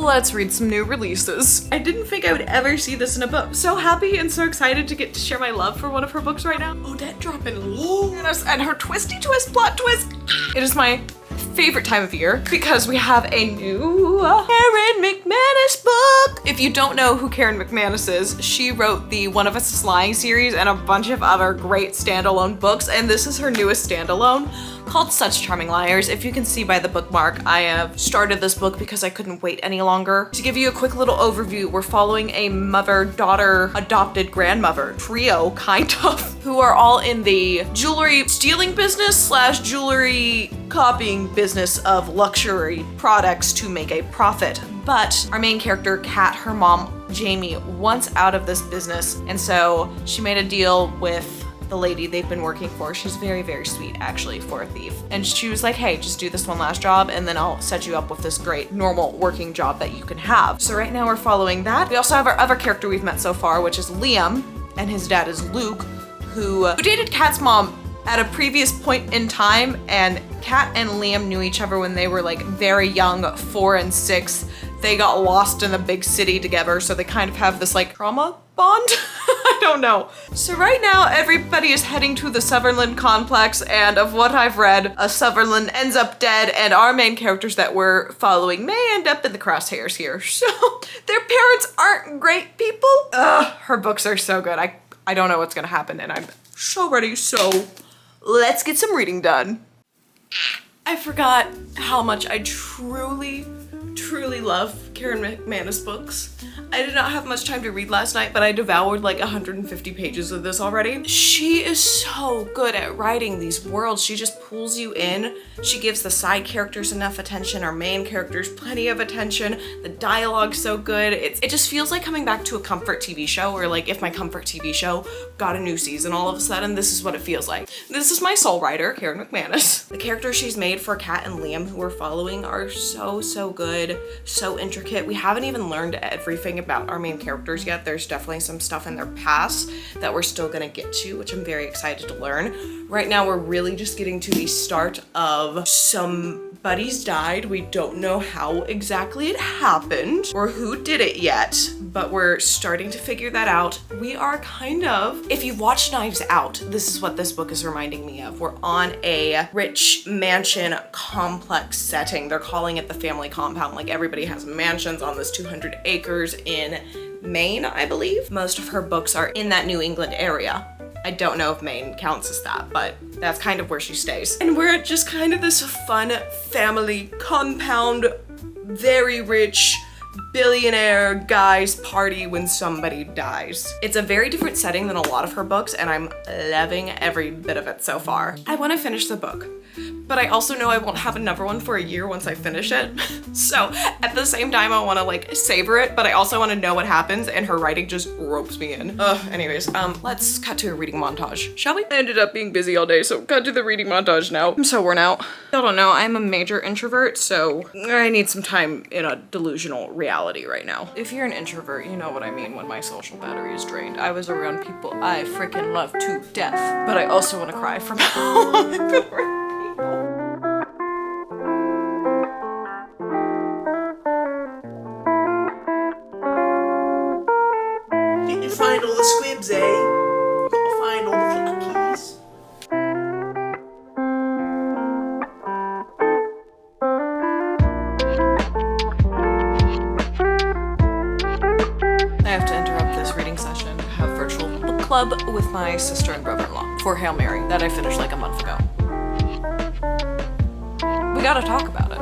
let's read some new releases. I didn't think I would ever see this in a book. So happy and so excited to get to share my love for one of her books right now. Odette dropping low. And her twisty twist plot twist. It is my favorite time of year because we have a new Karen McManus book. If you don't know who Karen McManus is, she wrote the One of Us is Lying series and a bunch of other great standalone books, and this is her newest standalone called Such Charming Liars. If you can see by the bookmark, I have started this book because I couldn't wait any longer. To give you a quick little overview, we're following a mother, daughter, adopted grandmother trio, kind of, who are all in the jewelry stealing business slash jewelry copying business of luxury products to make a profit. But our main character, Kat, her mom, Jamie, wants out of this business, and so she made a deal with the lady they've been working for. She's very, very sweet, actually, for a thief. And she was like, hey, just do this one last job and then I'll set you up with this great normal working job that you can have. So right now we're following that. We also have our other character we've met so far, which is Liam, and his dad is Luke, who dated Kat's mom at a previous point in time, and Kat and Liam knew each other when they were like very young, 4 and 6. They got lost in a big city together, so they kind of have this like trauma bond? I don't know. So right now everybody is heading to the Sutherland complex, and of what I've read, a Sutherland ends up dead and our main characters that we're following may end up in the crosshairs here. So their parents aren't great people. Ugh, her books are so good. I don't know what's gonna happen and I'm so ready, so let's get some reading done. I forgot how much I truly love Karen McManus books. I did not have much time to read last night, but I devoured like 150 pages of this already. She is so good at writing these worlds. She just pulls you in. She gives the side characters enough attention, our main characters plenty of attention. The dialogue's so good. It just feels like coming back to a comfort TV show, or like if my comfort TV show got a new season all of a sudden, this is what it feels like. This is my soul writer, Karen McManus. The characters she's made for Kat and Liam, who we're following, are so good, so intricate. We haven't even learned everything about our main characters yet. There's definitely some stuff in their past that we're still gonna get to, which I'm very excited to learn. Right now, we're really just getting to the start of somebody's died. We don't know how exactly it happened or who did it yet, but we're starting to figure that out. We are kind of, if you've watched Knives Out, this is what this book is reminding me of. We're on a rich mansion complex setting. They're calling it the family compound. Like everybody has mansions on this 200 acres in Maine, I believe. Most of her books are in that New England area. I don't know if Maine counts as that, but that's kind of where she stays. And we're at just kind of this fun family compound, very rich billionaire guys party when somebody dies. It's a very different setting than a lot of her books, and I'm loving every bit of it so far. I want to finish the book, but I also know I won't have another one for a year once I finish it. So at the same time, I want to like savor it, but I also want to know what happens, and her writing just ropes me in. Anyways, let's cut to a reading montage, shall we? I ended up being busy all day, so cut to the reading montage now. I'm so worn out. Y'all don't know, I'm a major introvert, so I need some time in a delusional reality right now. If you're an introvert, you know what I mean when my social battery is drained. I was around people I freaking love to death, but I also want to cry from how I've been around people. Did you find all the squibs, eh? You gotta find all the flackies. I have to interrupt this reading session. I have virtual book club with my sister and brother-in-law for Hail Mary that I finished like a month ago. We gotta talk about it.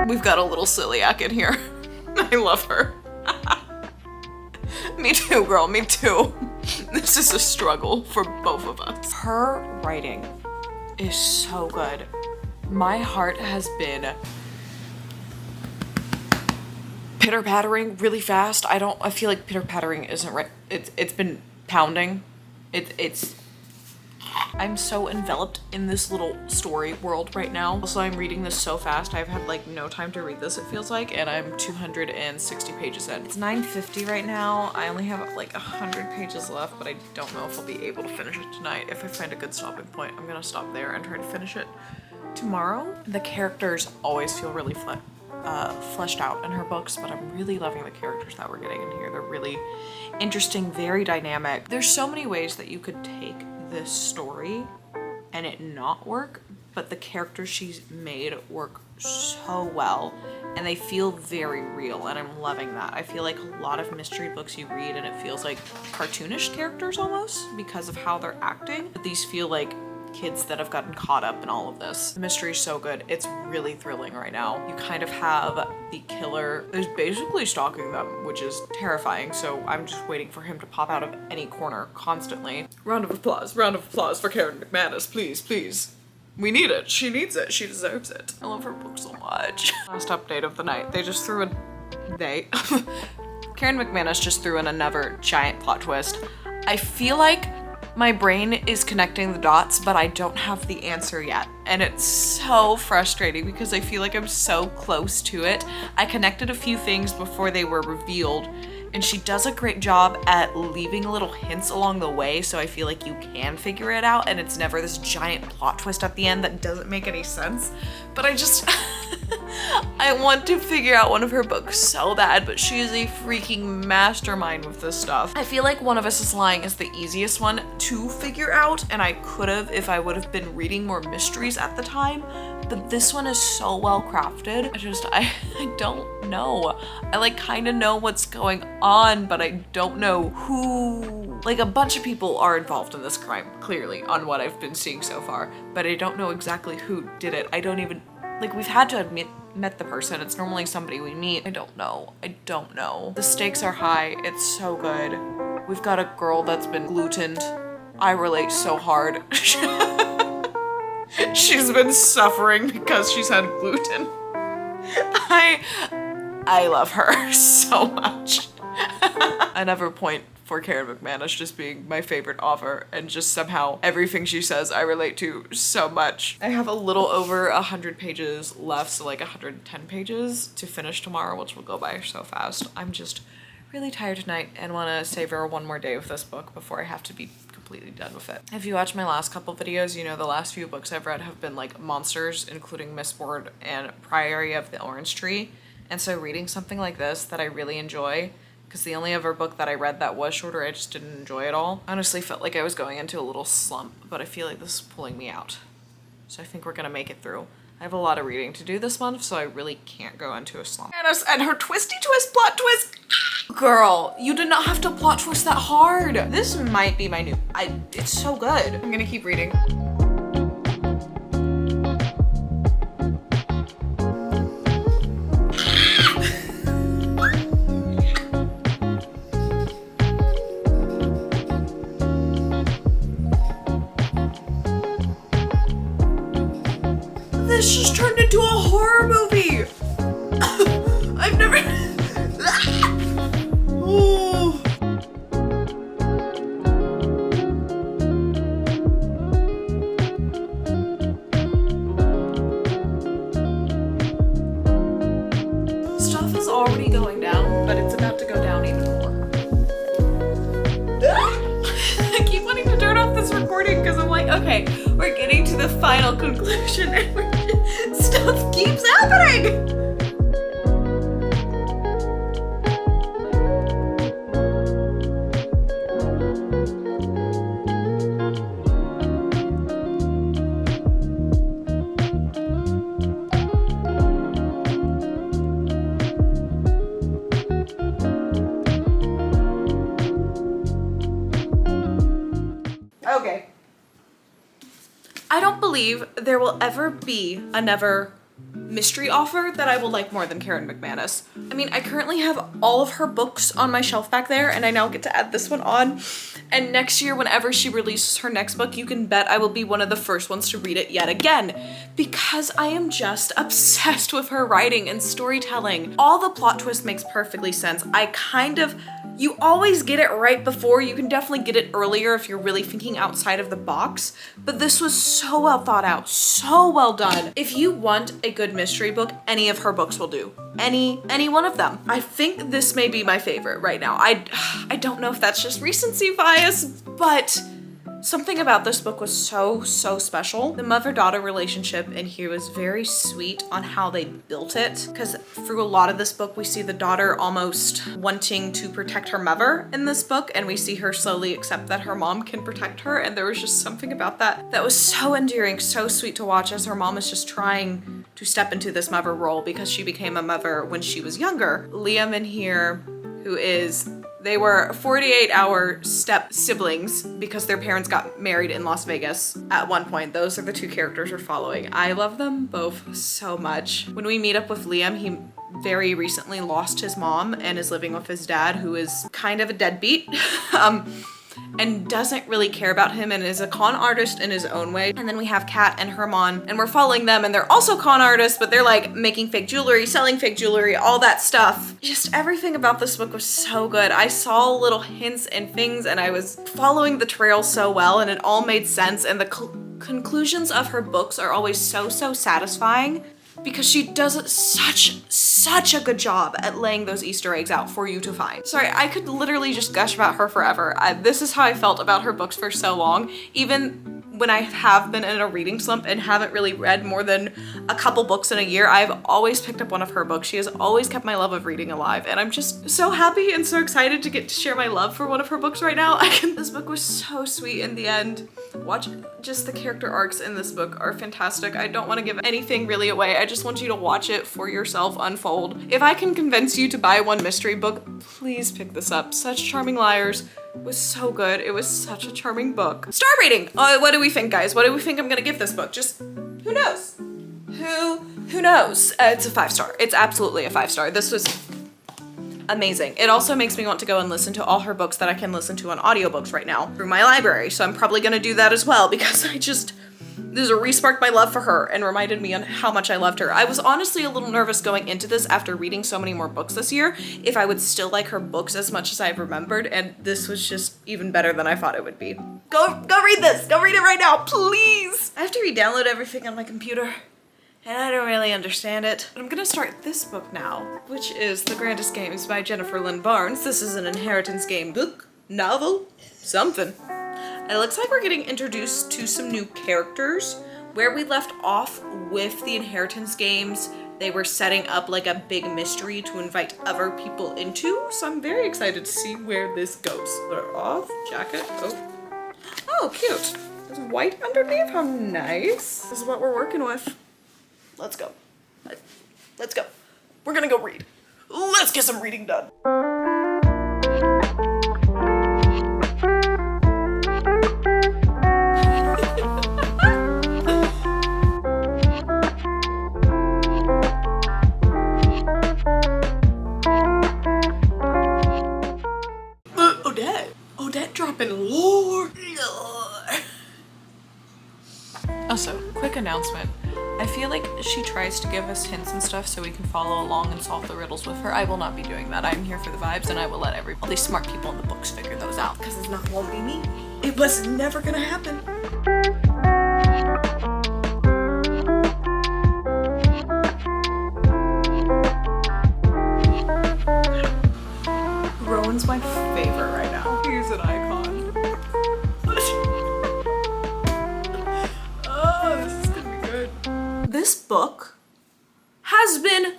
We've got a little celiac in here. I love her. Me too, girl, me too. This is a struggle for both of us. Her writing is so good. My heart has been pitter-pattering really fast. I feel like pitter-pattering isn't right. It's been pounding. It's I'm so enveloped in this little story world right now. Also, I'm reading this so fast. I've had like no time to read this, it feels like, and I'm 260 pages in. It's 9:50 right now. I only have like 100 pages left, but I don't know if I'll be able to finish it tonight. If I find a good stopping point, I'm gonna stop there and try to finish it tomorrow. The characters always feel really fleshed out in her books, but I'm really loving the characters that we're getting in here. They're really interesting, very dynamic. There's so many ways that you could take this story and it not work, but the characters she's made work so well and they feel very real, and I'm loving that. I feel like a lot of mystery books you read and it feels like cartoonish characters almost because of how they're acting, but these feel like kids that have gotten caught up in all of this. The mystery is so good. It's really thrilling right now. You kind of have the killer who's basically stalking them, which is terrifying. So I'm just waiting for him to pop out of any corner constantly. Round of applause for Karen McManus, please, please. We need it. She needs it. She deserves it. I love her book so much. Last update of the night. Karen McManus just threw in another giant plot twist. I feel like my brain is connecting the dots, but I don't have the answer yet. And it's so frustrating because I feel like I'm so close to it. I connected a few things before they were revealed, and she does a great job at leaving little hints along the way, so I feel like you can figure it out, and it's never this giant plot twist at the end that doesn't make any sense. But I just, I want to figure out one of her books so bad, but she is a freaking mastermind with this stuff. I feel like One of Us is Lying is the easiest one to figure out, and I could have if I would have been reading more mysteries at the time, but this one is so well crafted. I don't know. I like kind of know what's going on, but I don't know who. Like, a bunch of people are involved in this crime, clearly, on what I've been seeing so far, but I don't know exactly who did it. I don't even, like, we've had to have met the person. It's normally somebody we meet. I don't know. The stakes are high. It's so good. We've got a girl that's been glutened. I relate so hard. She's been suffering because she's had gluten. I love her so much. Another point for Karen McManus just being my favorite author, and just somehow everything she says I relate to so much. I have a little over 100 pages left, so like 110 pages to finish tomorrow, which will go by so fast. I'm just really tired tonight and want to savor one more day with this book before I have to be completely done with it. If you watch my last couple videos, you know the last few books I've read have been like monsters, including Mistborn and Priory of the Orange Tree. And so reading something like this that I really enjoy, because the only other book that I read that was shorter, I just didn't enjoy at all. I honestly felt like I was going into a little slump, but I feel like this is pulling me out. So I think we're gonna make it through. I have a lot of reading to do this month, so I really can't go into a slump. And her twisty twist plot twist. Girl, you did not have to plot twist that hard. This might be my new, it's so good. I'm gonna keep reading. This just turned into a horror movie. I've never. Ooh. Stuff is already going down, but it's about to go down even more. I keep wanting to turn off this recording because I'm like, okay, we're getting to the final conclusion and stuff keeps happening. Okay. I don't believe there will ever be another mystery author that I will like more than Karen McManus. I mean, I currently have all of her books on my shelf back there, and I now get to add this one on. And next year, whenever she releases her next book, you can bet I will be one of the first ones to read it yet again, because I am just obsessed with her writing and storytelling. All the plot twist makes perfectly sense. You always get it right before. You can definitely get it earlier if you're really thinking outside of the box, but this was so well thought out, so well done. If you want a good mystery book, any of her books will do. Any one of them. I think this may be my favorite right now. I don't know if that's just recency bias, but something about this book was so special. The mother-daughter relationship in here was very sweet on how they built it, because through a lot of this book, we see the daughter almost wanting to protect her mother in this book, and we see her slowly accept that her mom can protect her, and there was just something about that was so endearing, so sweet to watch, as her mom is just trying to step into this mother role because she became a mother when she was younger. Liam in here, they were 48-hour step siblings because their parents got married in Las Vegas at one point. Those are the two characters we're following. I love them both so much. When we meet up with Liam, he very recently lost his mom and is living with his dad, who is kind of a deadbeat. And doesn't really care about him and is a con artist in his own way. And then we have Kat and Herman, and we're following them, and they're also con artists, but they're like making fake jewelry, selling fake jewelry, all that stuff. Just everything about this book was so good. I saw little hints and things, and I was following the trail so well, and it all made sense. And the conclusions of her books are always so satisfying, because she does such a good job at laying those Easter eggs out for you to find. Sorry, I could literally just gush about her forever. This is how I felt about her books for so long. Even when I have been in a reading slump and haven't really read more than a couple books in a year, I've always picked up one of her books. She has always kept my love of reading alive, and I'm just so happy and so excited to get to share my love for one of her books right now. This book was so sweet in the end. Just the character arcs in this book are fantastic. I don't want to give anything really away. I just want you to watch it for yourself unfold. If I can convince you to buy one mystery book, please pick this up. Such Charming Liars was so good. It was such a charming book. Star rating! What do we think, guys? What do we think I'm gonna give this book? Just, who knows? Who knows? It's a 5-star. It's absolutely a 5-star. This was amazing. It also makes me want to go and listen to all her books that I can listen to on audiobooks right now through my library. So I'm probably gonna do that as well, because this re-sparked my love for her and reminded me on how much I loved her. I was honestly a little nervous going into this after reading so many more books this year, if I would still like her books as much as I remembered, and this was just even better than I thought it would be. Go read this! Go read it right now, please! I have to re-download everything on my computer, and I don't really understand it. But I'm gonna start this book now, which is The Grandest Games by Jennifer Lynn Barnes. This is an inheritance game book, novel, something. It looks like we're getting introduced to some new characters. Where we left off with the inheritance games, they were setting up like a big mystery to invite other people into. So I'm very excited to see where this goes. Put it off, jacket, oh cute. There's white underneath, how nice. This is what we're working with. Let's go. Let's go. We're gonna go read. Let's get some reading done. Odette dropping lore. Also, quick announcement. I feel like she tries to give us hints and stuff so we can follow along and solve the riddles with her. I will not be doing that. I'm here for the vibes, and I will let all these smart people in the books figure those out, because it's not won't be me. It was never gonna happen. Rowan's my favorite right now. He's an icon. Oh, this is gonna be good. This book has been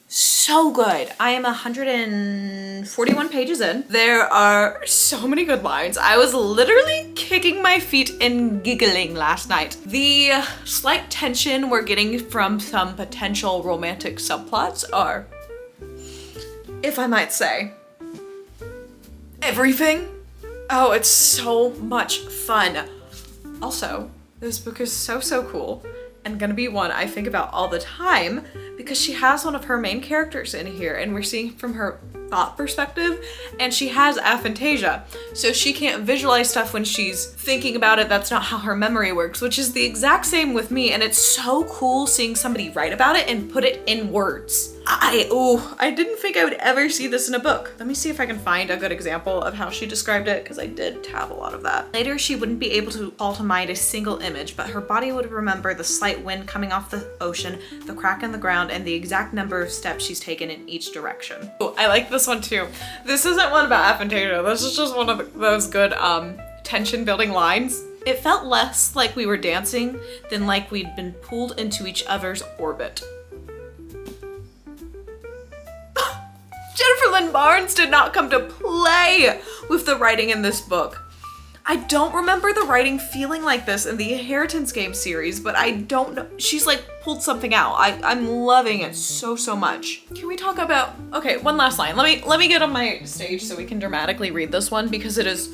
so good. I am 141 pages in. There are so many good lines. I was literally kicking my feet and giggling last night. The slight tension we're getting from some potential romantic subplots are, if I might say, everything. Oh, it's so much fun. Also, this book is so cool and gonna be one I think about all the time, because she has one of her main characters in here, and we're seeing from her thought perspective, and she has aphantasia, so she can't visualize stuff when she's thinking about it. That's not how her memory works, which is the exact same with me, and it's so cool seeing somebody write about it and put it in words. I didn't think I would ever see this in a book. Let me see if I can find a good example of how she described it, because I did have a lot of that. Later, she wouldn't be able to call to mind a single image, but her body would remember the slight wind coming off the ocean, the crack in the ground, and the exact number of steps she's taken in each direction. Oh, I like this one too. This isn't one about aphantasia. This is just one of those good tension building lines. It felt less like we were dancing than like we'd been pulled into each other's orbit. Jennifer Lynn Barnes did not come to play with the writing in this book. I don't remember the writing feeling like this in the Inheritance Game series, but I don't know. She's like pulled something out. I'm loving it so much. Can we talk about, okay, one last line. Let me get on my stage so we can dramatically read this one because it is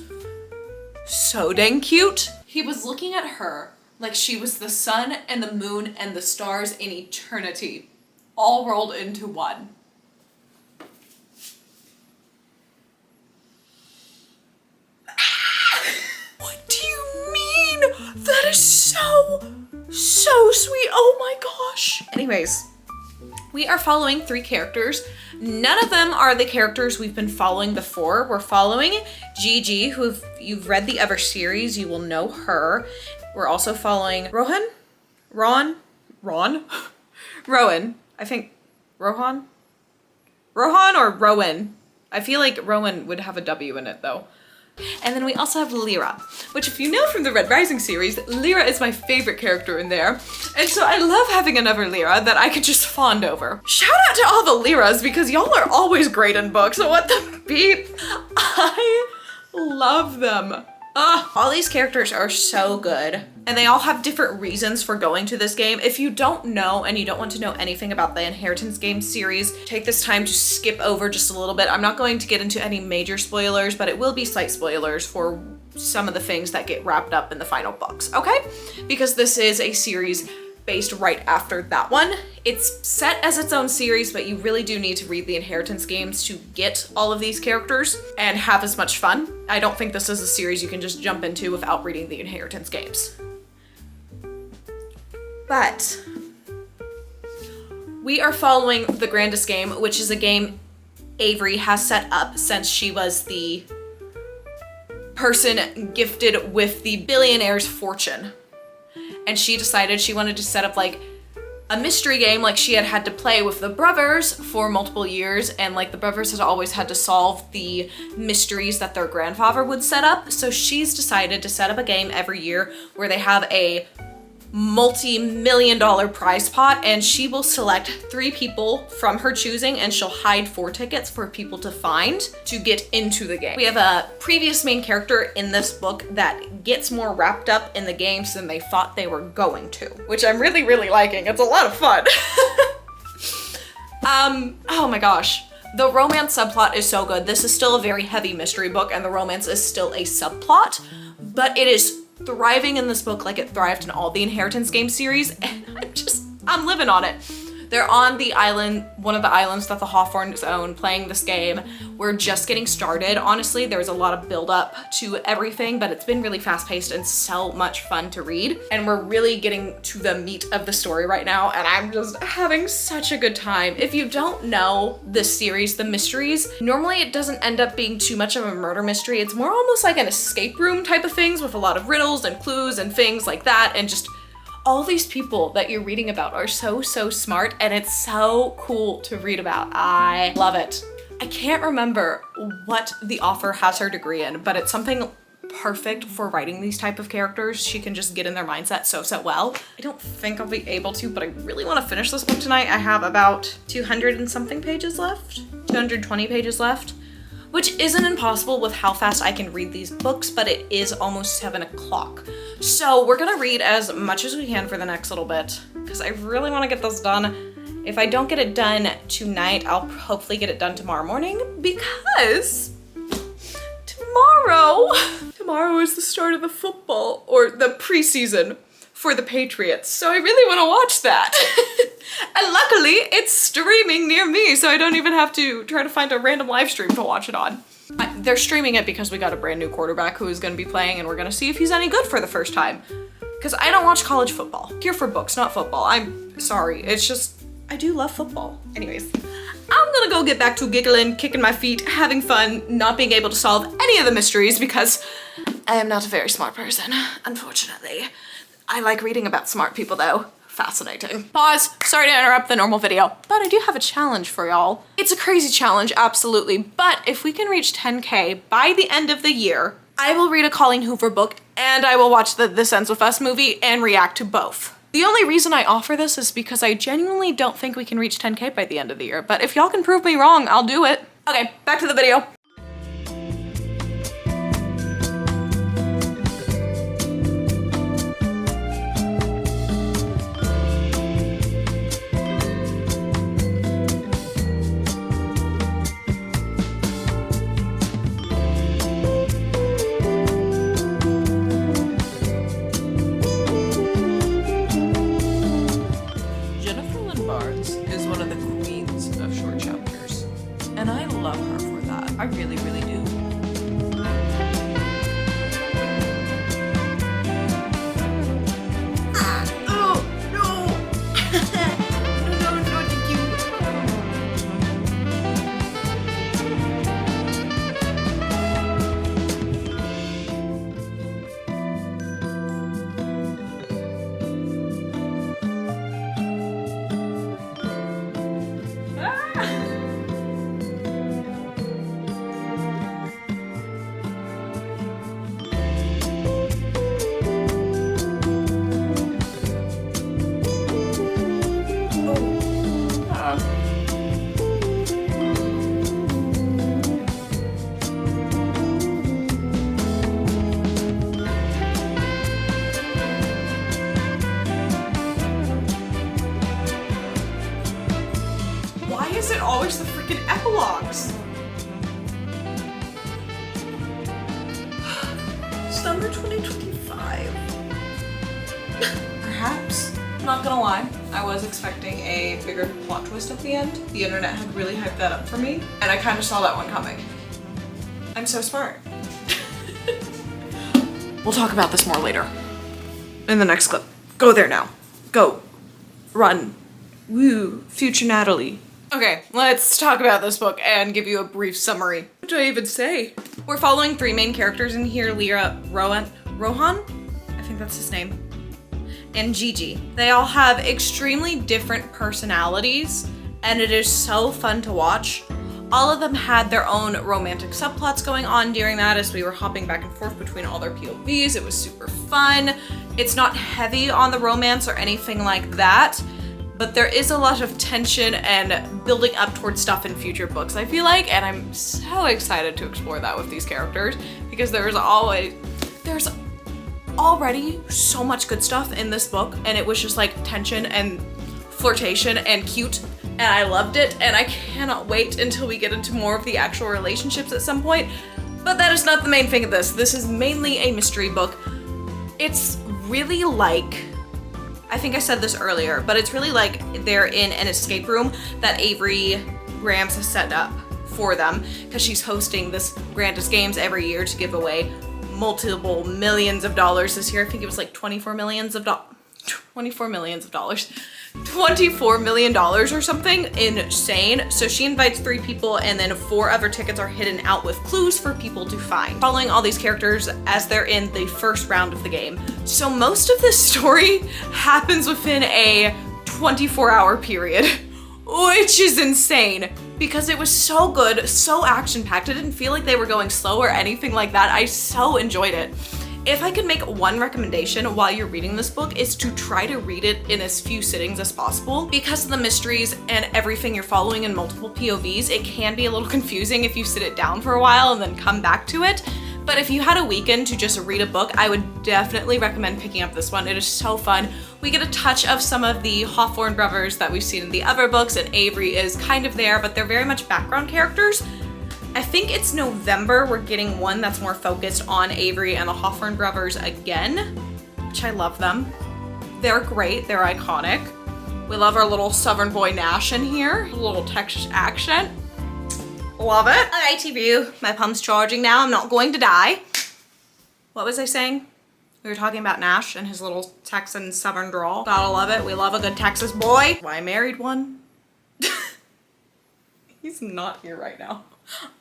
so dang cute. He was looking at her like she was the sun and the moon and the stars in eternity, all rolled into one. That is so sweet. Oh my gosh. Anyways, we are following 3 characters. None of them are the characters we've been following before. We're following Gigi, who if you've read the other series, you will know her. We're also following Rowan. I think Rohan or Rowan. I feel like Rowan would have a W in it though. And then we also have Lyra, which if you know from the Red Rising series, Lyra is my favorite character in there. And so I love having another Lyra that I could just fawn over. Shout out to all the Lyras because y'all are always great in books. What the beep? I love them. All these characters are so good and they all have different reasons for going to this game. If you don't know and you don't want to know anything about the Inheritance Game series, take this time to skip over just a little bit. I'm not going to get into any major spoilers, but it will be slight spoilers for some of the things that get wrapped up in the final books, okay? Because this is a series based right after that one. It's set as its own series, but you really do need to read the Inheritance games to get all of these characters and have as much fun. I don't think this is a series you can just jump into without reading the Inheritance games. But we are following the Grandest Game, which is a game Avery has set up since she was the person gifted with the billionaire's fortune. And she decided she wanted to set up like a mystery game like she had to play with the brothers for multiple years, and like the brothers had always had to solve the mysteries that their grandfather would set up. So she's decided to set up a game every year where they have a multi-million-dollar prize pot, and she will select 3 people from her choosing and she'll hide 4 tickets for people to find to get into the game. We have a previous main character in this book that gets more wrapped up in the games than they thought they were going to, which I'm really liking. It's a lot of fun. Oh my gosh. The romance subplot is so good. This is still a very heavy mystery book and the romance is still a subplot, but it is thriving in this book like it thrived in all the Inheritance Game series, and I'm living on it. They're on the island, one of the islands that the Hawthorns own, playing this game. We're just getting started. Honestly, there's a lot of build up to everything, but it's been really fast paced and so much fun to read. And we're really getting to the meat of the story right now, and I'm just having such a good time. If you don't know this series, the mysteries, normally it doesn't end up being too much of a murder mystery. It's more almost like an escape room type of things with a lot of riddles and clues and things like that, and just all these people that you're reading about are so smart, and it's so cool to read about. I love it. I can't remember what the author has her degree in, but it's something perfect for writing these type of characters. She can just get in their mindset so well. I don't think I'll be able to, but I really want to finish this book tonight. I have about 200 and something pages left, 220 pages left, which isn't impossible with how fast I can read these books, but it is almost 7 o'clock. So we're gonna read as much as we can for the next little bit, because I really wanna get this done. If I don't get it done tonight, I'll hopefully get it done tomorrow morning, because tomorrow is the start of the football, or the preseason for the Patriots. So I really want to watch that. And luckily it's streaming near me, so I don't even have to try to find a random live stream to watch it on. They're streaming it because we got a brand new quarterback who is going to be playing, and we're going to see if he's any good for the first time. Because I don't watch college football. I'm here for books, not football. I'm sorry. It's just, I do love football. Anyways, I'm gonna go get back to giggling, kicking my feet, having fun, not being able to solve any of the mysteries because I am not a very smart person, unfortunately. I like reading about smart people though. Fascinating. Pause. Sorry to interrupt the normal video, but I do have a challenge for y'all. It's a crazy challenge, absolutely, but if we can reach 10K by the end of the year, I will read a Colleen Hoover book and I will watch the This Ends With Us movie and react to both. The only reason I offer this is because I genuinely don't think we can reach 10K by the end of the year, but if y'all can prove me wrong, I'll do it. Okay, back to the video. Is one of the queens of short chapters, and I love her for that. I really, really do. Oh, no! No, thank you. Why is it always the freaking epilogues? Summer 2025. Perhaps. Not gonna lie, I was expecting a bigger plot twist at the end. The internet had really hyped that up for me, and I kind of saw that one coming. I'm so smart. We'll talk about this more later. In the next clip. Go there now. Go. Run. Woo. Future Natalie. Okay, let's talk about this book and give you a brief summary. What do I even say? We're following three main characters in here, Rohan? I think that's his name. And Gigi. They all have extremely different personalities, and it is so fun to watch. All of them had their own romantic subplots going on during that as we were hopping back and forth between all their POVs. It was super fun. It's not heavy on the romance or anything like that, but there is a lot of tension and building up towards stuff in future books, I feel like, and I'm so excited to explore that with these characters because there's already so much good stuff in this book, and it was just like tension and flirtation and cute, and I loved it, and I cannot wait until we get into more of the actual relationships at some point. But that is not the main thing of this. This is mainly a mystery book. It's really like, I think I said this earlier, but it's really like they're in an escape room that Avery Grams has set up for them because she's hosting this Grandest Games every year to give away multiple millions of dollars this year. I think it was like $24 million or something insane. So she invites 3 people, and then 4 other tickets are hidden out with clues for people to find. Following all these characters as they're in the first round of the game. So most of this story happens within a 24-hour period, which is insane because it was so good, so action-packed. It didn't feel like they were going slow or anything like that. I so enjoyed it. If I could make one recommendation while you're reading this book, is to try to read it in as few sittings as possible. Because of the mysteries and everything you're following in multiple POVs, it can be a little confusing if you sit it down for a while and then come back to it. But if you had a weekend to just read a book, I would definitely recommend picking up this one. It is so fun. We get a touch of some of the Hawthorne brothers that we've seen in the other books, and Avery is kind of there, but they're very much background characters. I think it's November, we're getting one that's more focused on Avery and the Hawthorne brothers again, which I love them. They're great, they're iconic. We love our little Southern boy Nash in here, a little Texas accent. Love it. All right, TV, my pump's charging now. I'm not going to die. What was I saying? We were talking about Nash and his little Texan Southern drawl. Gotta love it. We love a good Texas boy. Well, I married one. He's not here right now.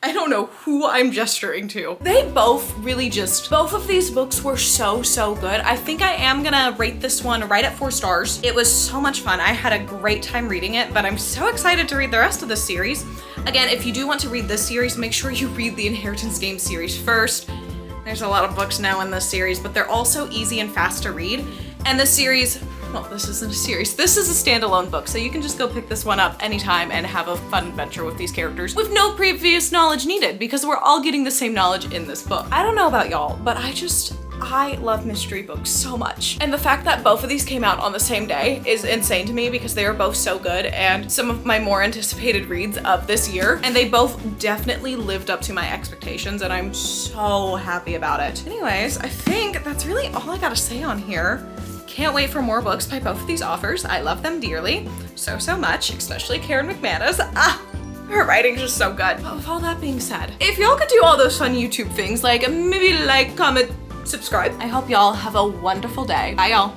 I don't know who I'm gesturing to. They both really both of these books were so good. I think I am gonna rate this one right at 4 stars. It was so much fun. I had a great time reading it, but I'm so excited to read the rest of the series. Again, if you do want to read this series, make sure you read the Inheritance Game series first. There's a lot of books now in this series, but they're also easy and fast to read. And this series, well, this isn't a series, this is a standalone book, so you can just go pick this one up anytime and have a fun adventure with these characters with no previous knowledge needed, because we're all getting the same knowledge in this book. I don't know about y'all, but I love mystery books so much. And the fact that both of these came out on the same day is insane to me because they are both so good and some of my more anticipated reads of this year. And they both definitely lived up to my expectations and I'm so happy about it. Anyways, I think that's really all I gotta say on here. Can't wait for more books by both of these authors. I love them dearly, so much, especially Karen McManus. Her writing's just so good. But with all that being said, if y'all could do all those fun YouTube things, like maybe like, comment, subscribe. I hope y'all have a wonderful day. Bye y'all.